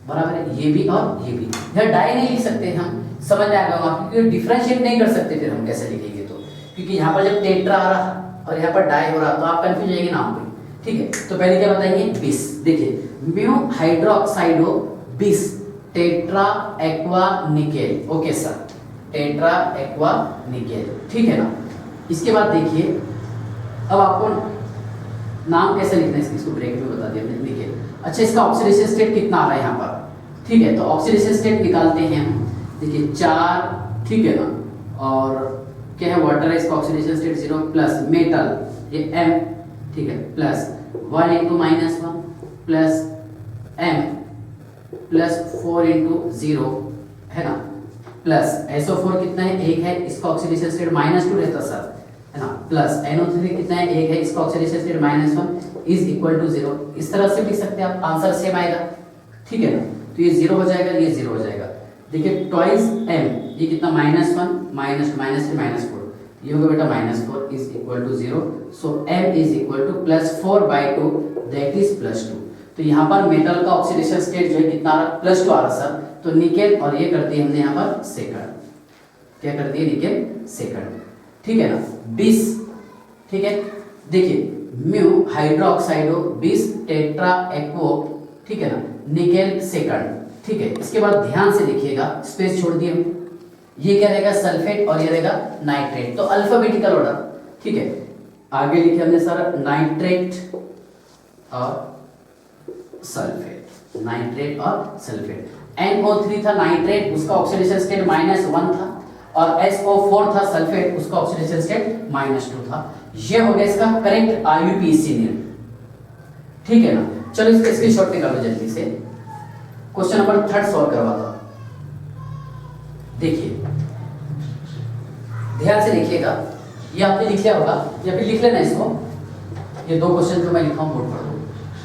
बराबर है, ये भी और ये भी। यहाँ डाई नहीं लिख सकते हम, समझ में आएगा आपको, क्योंकि डिफरेंशिएट नहीं कर सकते, फिर हम कैसे लिखेंगे तो, क्योंकि यहाँ पर जब टेट्रा आ रहा और यहाँ पर डाई हो रहा तो आप कंफ्यूज जाएंगे नाम पे, ठीक है। तो पहले क्या बताएंगे? 20। देखिए mu hydroxido 20 tetra aqua nickel, okay sir, tetra aqua nickel, ठीक है ना। इसके बाद देखिए अब आपको नाम कैसे लिखना है, इसको ब्रेक में बता दिया हमने, निकेल। अच्छा, इसका ऑक्सीडेशन स्टेट कितना आ रहा है यहाँ पर, ठीक है, तो ऑक्सीडेशन स्टेट निकालते हैं हम। देखिए 4, ठीक है ना, और क्या है? वाटर है, इसका ऑक्सीडेशन स्टेट 0 प्लस मेटल, ये M, ठीक है, प्लस 1 × -1 प्लस M प्लस 4 × 0, है ना, प्लस SO4 कितना है? 1 है, इसका ऑक्सीडेशन स्टेट -2 रहता सर, है ना, प्लस NO3 कितना है? 1 है, इसका oxidation state -1 is equal to 0। इस तरह से लिख सकते हैं आप, आंसर सेम आएगा, ठीक है ना। तो ये 0 हो जाएगा, ये 0 हो जाएगा। देखिए ट्वाइस M, ये कितना? -1 -3 -4, ये होगा बेटा -4 is equal to 0। So M is equal to +4/2, that is +2। तो यहाँ पर मेटल का ऑक्सीडेशन स्टेट जो है कितना आ रहा? +2 आ रहा सर। तो निकेल, और ये कर दिए हमने यहाँ पर सेकंड, क्या कर दिए? निकेल सेकंड, ठीक है ना, 20, ठीक है। देखिए म्यू हाइड्रोक्साइडो 20 टेट्रा एक्वो, ठीक है ना, निकेल सेकंड, ठीक है। इसके बाद ध्यान से देखिएगा, स्पेस छोड़ दिए हम, ये क्या रहेगा? सल्फेट, और ये रहेगा नाइट्रेट, तो अल्फाबेटिकल ऑर्डर, ठीक है। आगे लिखे हमने सर नाइट्रेट और सल्फेट, नाइट्रेट और सल्फेट। NO3 था नाइट्रेट, उसका ऑक्सीडेशन स्टेट -1 था, और SO4 था सल्फेट, उसका ऑक्सीडेशन स्टेट -2 था। ये हो गया इसका करेक्ट IUPAC नेम, ठीक है ना। चलो इसका स्क्रीनशॉट निकालो जल्दी से। क्वेश्चन नंबर 3 सॉल्व करवाता हूं। देखिए ध्यान से देखिएगा, ये आपने लिख लिया होगा, या फिर लिख लेना इसको, ये 2 क्वेश्चन जो मैं लिखा हूं नोट कर दो,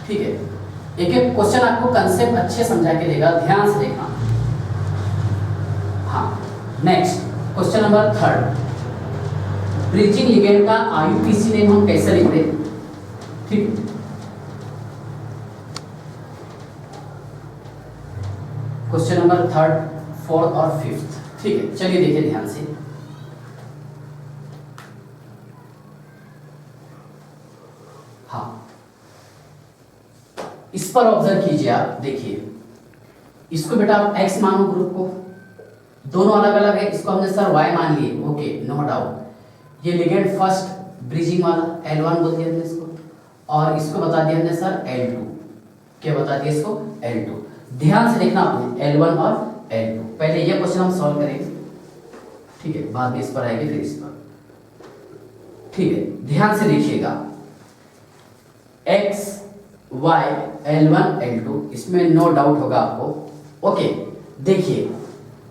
ठीक है। एक एक क्वेश्चन आपको कंसेप्ट अच्छे समझा के देगा, ध्यान से देखना। हाँ, next question number 3, bridging ligand का IUPAC नेम हम कैसे लिखते हैं, ठीक। क्वेश्चन नंबर 3, 4 और 5, ठीक है। चलिए देखिए ध्यान से। हाँ, इस पर ऑब्जर्व कीजिए आप, देखिए इसको बेटा आप X मानो ग्रुप को, दोनों अलग अलग है, इसको हमने सर Y मान लिए, ओके, नो डाउट। ये लिगेंड फर्स्ट ब्रिजिंग वाला L1 बोल दिया हमने इसको, और इसको बता दिया हमने सर L2, क्या बता दिया इसको? L2। ध्यान से देखना आपने, L1 और L2। पहले ये क्वेश्चन हम सॉल्व करेंगे, ठीक है, बाद में इस पर आएंगे, फिर इस पर, ठीक है। ध्यान से देखिएगा, X Y L1 L2, इसमें नो डाउट होगा आपको, ओके। देखिए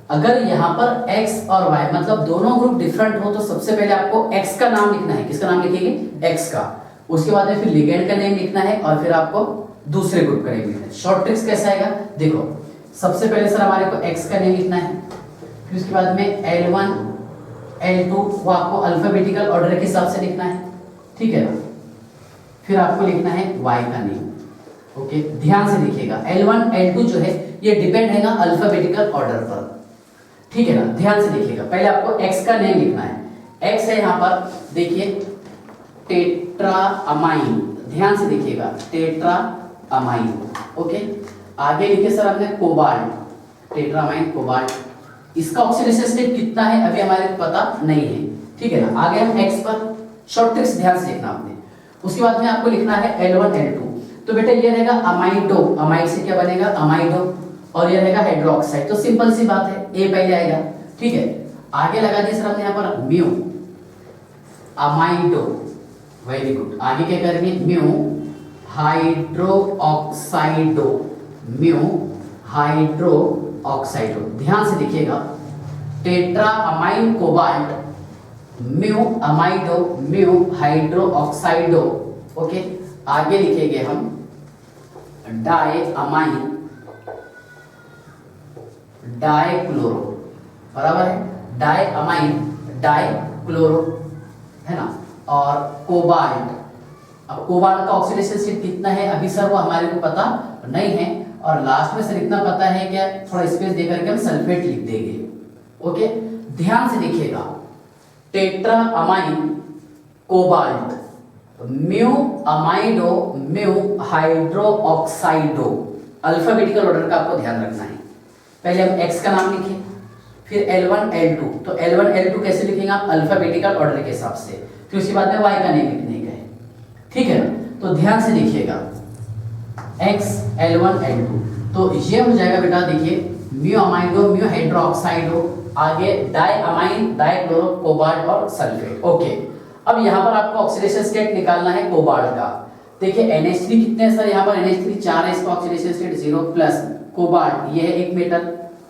अगर यहाँ पर X और Y मतलब दोनों ग्रुप डिफरेंट हो, तो सबसे पहले आपको X का नाम लिखना है। किसका नाम लिखेंगे? X का। उसके बाद में फिर लिगेंड का नेम लिखना है, और फिर आपको दूसरे ग्रुप का नेम लिखना है। शॉर्ट ट्रिक्स कैसा आएगा? देखो सबसे पहले सर हमारे को X का नेम लिखना है, फिर उसके बाद में L1 L2 वो आपको अल्फाबेटिकल ऑर्डर के हिसाब से लिखना है, ठीक है ना। फिर आपको लिखना है Y का नेम, ओके, ध्यान से देखिएगा L1 L2 जो है ये डिपेंड है ना अल्फाबेटिकल ऑर्डर पर, ठीक है ना। ध्यान से देखिएगा, पहले आपको x का नेम लिखना है। x है यहाँ पर देखिए टेट्राअमाइन, ध्यान से देखिएगा टेट्राअमाइन। ओके, आगे लिखे सर हमने कोबाल्ट, टेट्राअमाइन कोबाल्ट। इसका ऑक्सीडेशन स्टेट कितना है अभी हमारे को पता नहीं है, ठीक है ना। आगे हम x पर शॉर्ट ट्रिक्स ध्यान से देखना आपने। उसके बाद में आपको लिखना है L1 L2। तो बेटा ये रहेगा अमाइडो, अमाइड से क्या बनेगा अमाइडो, और ये रहेगा हाइड्रोक्साइड। तो सिंपल सी बात है ए पहले आएगा, ठीक है। आगे लगा दिया सर हमने यहाँ पर म्यू, अमाइडो, वेरी गुड। आगे क्या करेंगे म्यू हाइड्रोक्साइडो, म्यू हाइड्रोक्साइडो। ध्यान से देखिएगा tetraammine cobalt, mu amido, mu hydroxido. Okay, आगे लिखेंगे हम डायअमाइन डाइक्लोरो, बराबर है डायअमाइन डाइक्लोरो, है ना। और कोबाल्ट, अब कोबाल्ट का ऑक्सीडेशन स्टेट कितना है अभी सर वो हमारे को पता नहीं है। और लास्ट में सर इतना पता है क्या, थोड़ा स्पेस देकर के हम सल्फेट लिख देंगे। ओके, ध्यान से देखिएगा tetraammine cobalt, mu amido, mu hydroxido. Alphabetical order का आपको ध्यान रखना है। पहले हम x का नाम लिखें, फिर L1 L2। तो L1 L2 कैसे लिखेंगे आप अल्फाबेटिकल ऑर्डर के हिसाब से, फिर उसके बाद में y का नेम लिखने का है, ठीक है ना। तो ध्यान से देखिएगा x L1 L2, तो ये हो जाएगा बेटा देखिए म्यू अमाइडो, म्यू हाइड्रोक्साइडो, आगे डायअमाइन डाइक्लोरो कोबाल्ट और सल्फेट। ओके, अब यहाँ पर आपको ऑक्सीडेशन स्टेट निकालना है कोबाल्ट का। देखिए NH3 कितने हैं सर, यहाँ पर NH3 4 है, इसका ऑक्सीडेशन स्टेट 0 प्लस कोबाल्ट ये है 1 मेटल,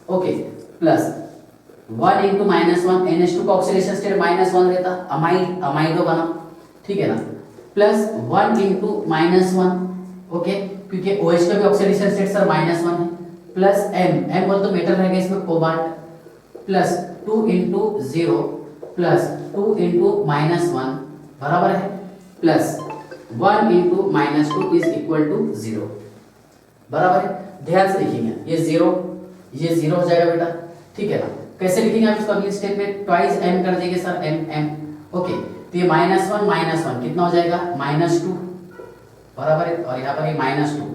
ओके, प्लस 1 × -1 NH2 का ऑक्सीडेशन स्टेट -1 रहता, अमाइडो बना, ठीक है ना, प्लस 1 × -1, ओके, क्योंकि OH का भी ऑक्सीडेशन स्टेट सर -1 है, प्लस M बोल तो मेटल रहेगा इसमें कोबाल्ट, प्लस 2 × 0 प्लस 2 × -1 बराबर है, प्लस 1 × -2 इज इक्वल टू 0, बराबर है। ध्यान से लिखेंगे ये 0 हो जाएगा बेटा, ठीक है ना। कैसे लिखेंगे आप इसको अगली स्टेप में ट्वाइस m कर देंगे सर, m, ओके। तो ये -1 कितना हो जाएगा -2, बराबर है। और यहाँ पर ये -2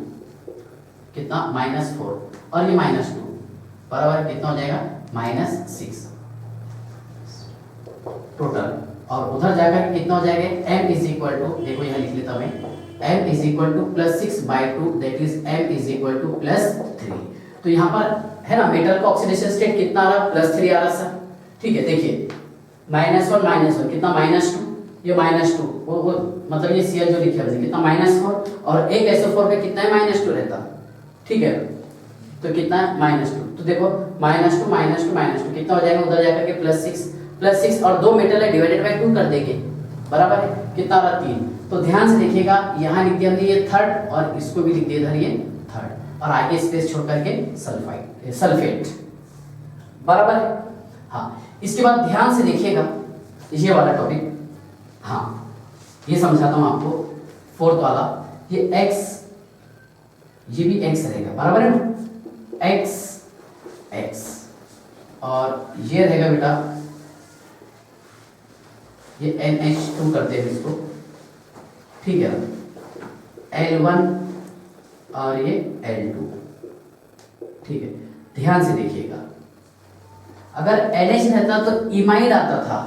कितना -4, और ये -2 बराबर है, कितना हो जाएगा -6 टोटल। और उधर जाकर कितना हो जाएगा m इज इक्वल टू, देखो यहाँ लिख लेता मैं, m is equal to +6/2 that is m is equal to +3। तो यहाँ पर है ना मेटल का ऑक्सीडेशन स्टेट कितना आ रहा, +3 आ रहा सर, ठीक है। देखिए -1 कितना -2, ये -2 वो मतलब ये Cl जो लिखे हमने कितना -4, और एक SO4 का कितना है -2 रहता, ठीक है। तो कितना है -2, तो देखो -2 कितना हो जाएगा, उधर जाकर के +6 और 2 मेटल है डिवाइडेड बाय 2 कर देंगे, बराबर है, कितना आ रहा 3। तो ध्यान से देखिएगा यहाँ लिख दिया हमने ये थर्ड, और इसको भी लिख दिया इधर ये थर्ड, और आगे स्पेस छोड़ करके सल्फेट, बराबर है। हाँ, इसके बाद ध्यान से देखिएगा ये वाला टॉपिक, हाँ ये समझाता हूँ आपको, फोर्थ वाला, ये x, ये भी x रहेगा, बराबर है ना, x, और ये रहेगा बेटा ये NH2 करते हैं इसको, ठीक है, L1 और ये L2, ठीक है। ध्यान से देखिएगा अगर NH रहता तो इमाइड आता था,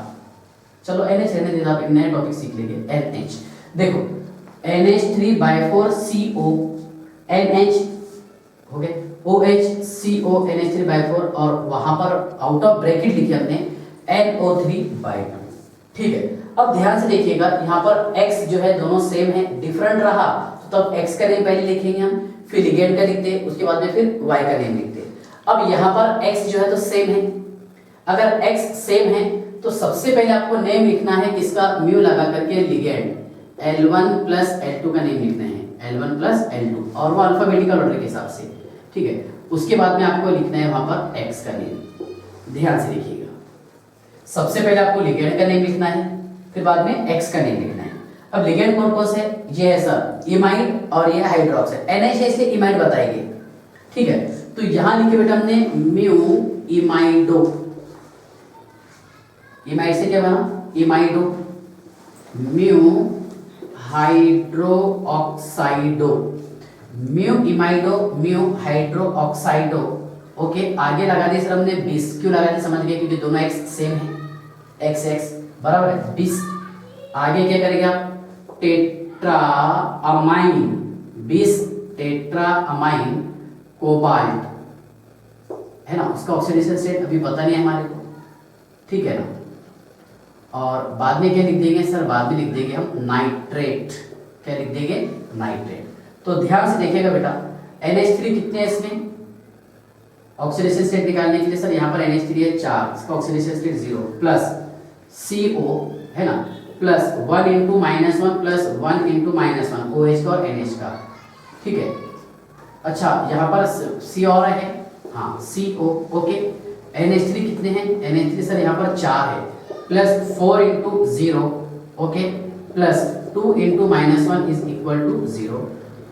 चलो NH रहने देना, आप एक नया टॉपिक सीख लेंगे NH। देखो NH3/4CO, NH हो गए, OH CO NH3/4, और वहां पर आउट ऑफ ब्रैकेट लिखे हमने NO3/2, ठीक है। अब ध्यान से देखिएगा यहाँ पर x जो है दोनों सेम है, डिफरेंट रहा तो तब x का नेम पहले लिखेंगे हम, फिर लिगेंड का लिखते, उसके बाद में फिर y का नेम लिखते। अब यहाँ पर x जो है तो सेम है, अगर x सेम है तो सबसे पहले आपको नेम लिखना है किसका, म्यू लगा करके लिगेंड L1 + L2 का नेम लिखना है, L1 + L2, और वो अल्फाबेटिकल ऑर्डर के हिसाब से, ठीक है। उसके बाद में आपको लिखना है वहां पर x का नेम, ध्यान से देखिएगा। सबसे पहले आपको लिगेंड का नेम लिखना है, फिर बाद में x का नेम लिखना है। अब लिगेंड कौन कौन से है, ये है सर इमाइड और ये हाइड्रोक्स है, NH है इसलिए इमाइड बताएंगे, ठीक है। तो यहां लिखे बेटा हमने म्यू इमाइडो, इमाइड से क्या बना imido, mu hydroxido, mu imido mu hydroxido. Okay, आगे लगा दिया सर हमने 20, क्यों लगा दिया समझ गए, क्योंकि दोनों एक्स सेम है, एक्स एक्स बराबर है 20। आगे क्या करेंगे आप, tetra amine, 20 tetra amine cobalt, है ना, उसका ऑक्सीडेशन स्टेट अभी पता नहीं है हमारे को, ठीक है ना। और बाद में क्या लिख देंगे सर, बाद में लिख देंगे हम नाइट्रेट, क्या लिख देंगे नाइट्रेट। तो ध्यान से देखिएगा बेटा, NH3 कितने हैं इसमें, ऑक्सीडेशन स्टेट निकालने के लिए सर यहाँ पर NH3 है 4, इसका ऑक्सीडेशन स्टेट 0 प्लस CO है ना, plus 1 into -1 plus 1 into -1 OH का और NH का, ठीक है। अच्छा यहाँ पर C और है, हाँ CO, ओके। NH3 कितने हैं, NH3 सर यहाँ पर 4 है, plus 4 into 0, okay, plus 2 into -1 is equal to 0।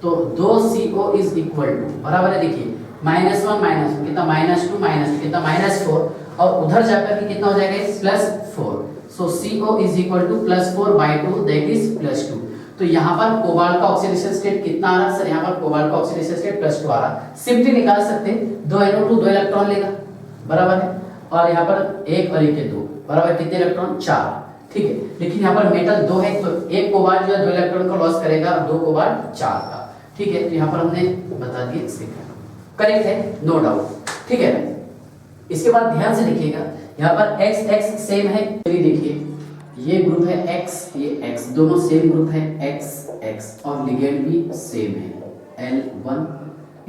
तो 2 CO इज इक्वल टू बराबर है, देखिए -1 कितना -2 कितना -4, और उधर जाकर के कितना हो जाएगा +4। So CO is equal to +4/2 that is +2। तो यहाँ पर कोबाल्ट का ऑक्सीडेशन स्टेट कितना आ रहा है सर, यहाँ पर कोबाल्ट का ऑक्सीडेशन स्टेट +2 आ रहा, सिंपली निकाल सकते हैं, 2 NO2 2 इलेक्ट्रॉन लेगा बराबर है, और यहाँ पर 1 और 1 के 2 बराबर कितने इलेक्ट्रॉन 4, ठीक है। लेकिन यहाँ पर मेटल 2 है, तो 1 कोबाल्ट जो है 2 इलेक्ट्रॉन का लॉस करेगा, 2 कोबाल्ट 4 का, ठीक है। तो यहाँ पर हमने बता दिए, करेक्ट है, नो डाउट, ठीक है। इसके बाद ध्यान से देखिएगा, यहाँ पर x x सेम है, चलिए देखिए ये ग्रुप है x, ये x, दोनों सेम ग्रुप है x x, और लिगेंड भी सेम है L1,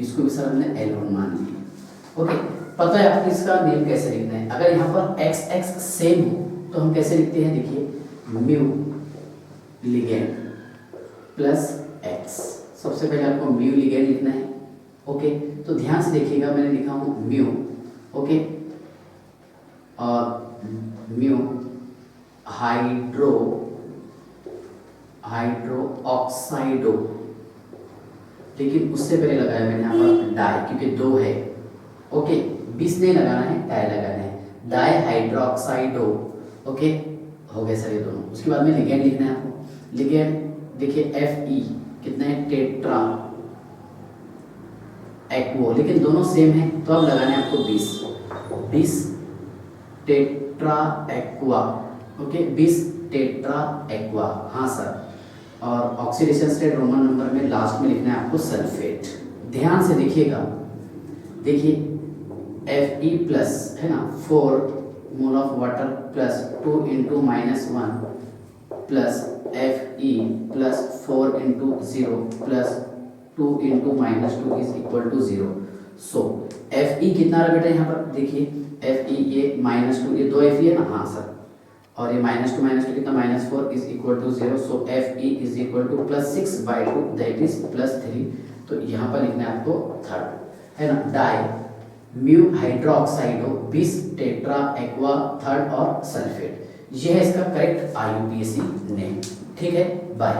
इसको भी सर हमने L1 मान लिया, ओके। पता है आपको इसका नेम कैसे लिखना है, अगर यहाँ पर x x सेम है तो हम कैसे लिखते हैं, देखिए म्यू लिगेंड प्लस x, सबसे पहले आपको म्यू लिगेंड लिखना है, ओके। तो ध्यान से देखिएगा, मैंने लिखा हूँ म्यू, ओके, और म्यू हाइड्रो ऑक्साइडो, लेकिन उससे पहले लगाया मैंने यहाँ पर डाई, क्योंकि 2 है, ओके, 20 नहीं लगाना है, डाई लगाना है, डाई हाइड्रोक्साइडो, ओके, हो गए सर ये दोनों। उसके बाद में लिगेंड लिखना है आपको, लिगेंड देखिए Fe कितना है, टेट्रा एक्वो, लेकिन दोनों सेम है, तो अब लगाना है आपको 20 tetra aqua, okay, 20 tetra aqua, हाँ सर। और ऑक्सीडेशन स्टेट रोमन नंबर में लास्ट में लिखना है आपको सल्फेट। ध्यान से देखिएगा, देखिए Fe प्लस है ना, 4 mole of water plus 2 into -1 plus Fe plus 4 into 0 plus 2 into -2 is equal to 0। So Fe कितना रहा बेटा, यहाँ पर देखिए Fe ये -2, ये 2 Fe है ना, हाँ सर, और ये -2 कितना -4 is equal to 0। So Fe is equal to +6/2 that is +3। तो यहाँ पर लिखना है आपको थर्ड, है ना, di mu hydroxido 20 tetra aqua third और सल्फेट, ये है इसका करेक्ट IUPAC नेम, ठीक है। बाय।